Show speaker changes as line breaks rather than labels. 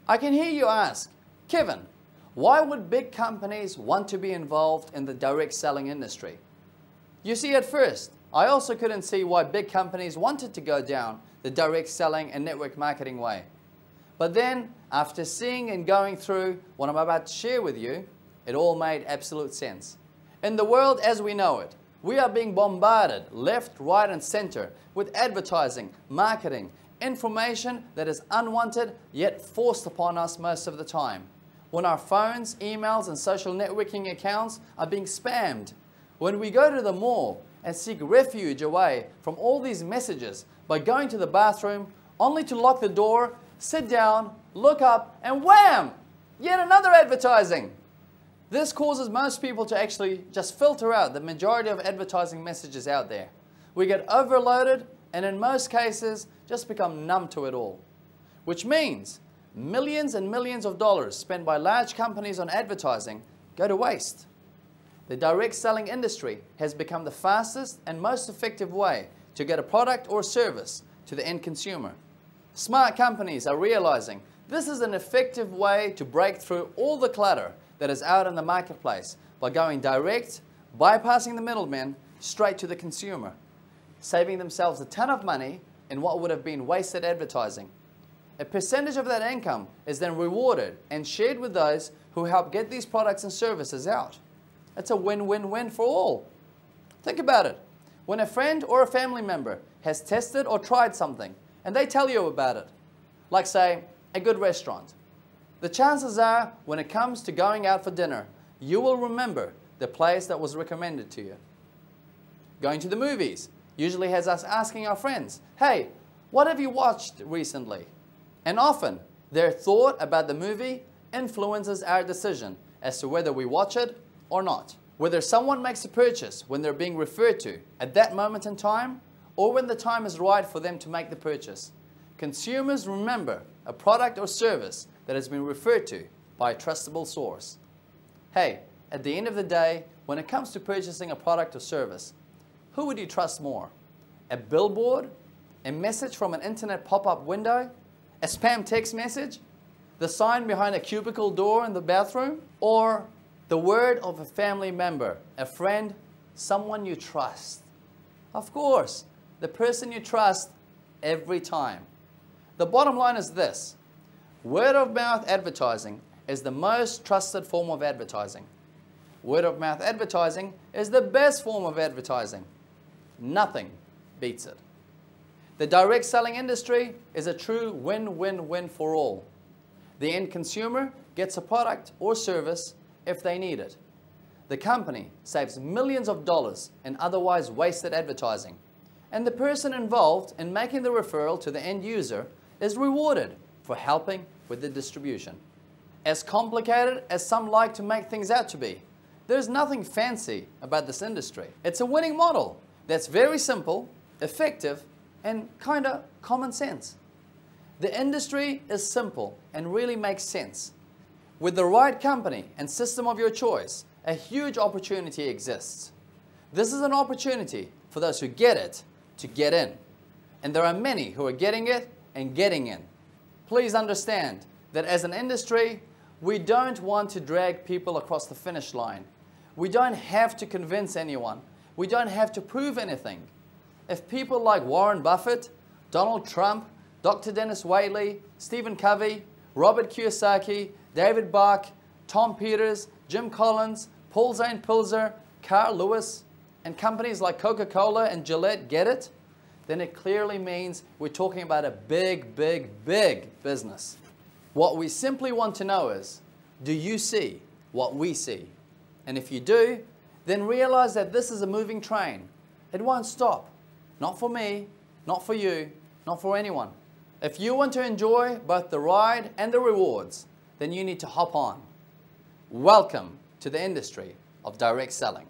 I can hear you ask, Kevin, why would big companies want to be involved in the direct selling industry? You see, at first, I also couldn't see why big companies wanted to go down the direct selling and network marketing way. But then, after seeing and going through what I'm about to share with you, it all made absolute sense. In the world as we know it, we are being bombarded left, right and center with advertising, marketing, information that is unwanted yet forced upon us most of the time. When our phones, emails and social networking accounts are being spammed. When we go to the mall and seek refuge away from all these messages by going to the bathroom only to lock the door, sit down, look up and wham! Yet another advertising. This causes most people to actually just filter out the majority of advertising messages out there. We get overloaded and in most cases just become numb to it all. Which means millions and millions of dollars spent by large companies on advertising go to waste. The direct selling industry has become the fastest and most effective way to get a product or service to the end consumer. Smart companies are realizing this is an effective way to break through all the clutter that is out in the marketplace by going direct, bypassing the middlemen, straight to the consumer, saving themselves a ton of money in what would have been wasted advertising. A percentage of that income is then rewarded and shared with those who help get these products and services out. It's a win-win-win for all. Think about it. When a friend or a family member has tested or tried something and they tell you about it, like say, a good restaurant, the chances are when it comes to going out for dinner, you will remember the place that was recommended to you. Going to the movies usually has us asking our friends, hey, what have you watched recently? And often, their thought about the movie influences our decision as to whether we watch it or not. Whether someone makes a purchase when they're being referred to at that moment in time, or when the time is right for them to make the purchase. Consumers remember a product or service that has been referred to by a trustable source. Hey, at the end of the day, when it comes to purchasing a product or service, who would you trust more? A billboard? A message from an internet pop-up window? A spam text message? The sign behind a cubicle door in the bathroom? Or the word of a family member, a friend, someone you trust? Of course, the person you trust every time. The bottom line is this. Word of mouth advertising is the most trusted form of advertising. Word of mouth advertising is the best form of advertising. Nothing beats it. The direct selling industry is a true win-win-win for all. The end consumer gets a product or service if they need it. The company saves millions of dollars in otherwise wasted advertising. And the person involved in making the referral to the end user is rewarded for helping with the distribution. As complicated as some like to make things out to be, there's nothing fancy about this industry. It's a winning model that's very simple, effective, and kinda common sense. The industry is simple and really makes sense. With the right company and system of your choice, a huge opportunity exists. This is an opportunity for those who get it to get in. And there are many who are getting it and getting in. Please understand that as an industry, we don't want to drag people across the finish line. We don't have to convince anyone. We don't have to prove anything. If people like Warren Buffett, Donald Trump, Dr. Dennis Waitley, Stephen Covey, Robert Kiyosaki, David Bach, Tom Peters, Jim Collins, Paul Zane Pilzer, Carl Lewis, and companies like Coca-Cola and Gillette get it, then it clearly means we're talking about a big, big, big business. What we simply want to know is, do you see what we see? And if you do, then realize that this is a moving train. It won't stop. Not for me, not for you, not for anyone. If you want to enjoy both the ride and the rewards, then you need to hop on. Welcome to the industry of direct selling.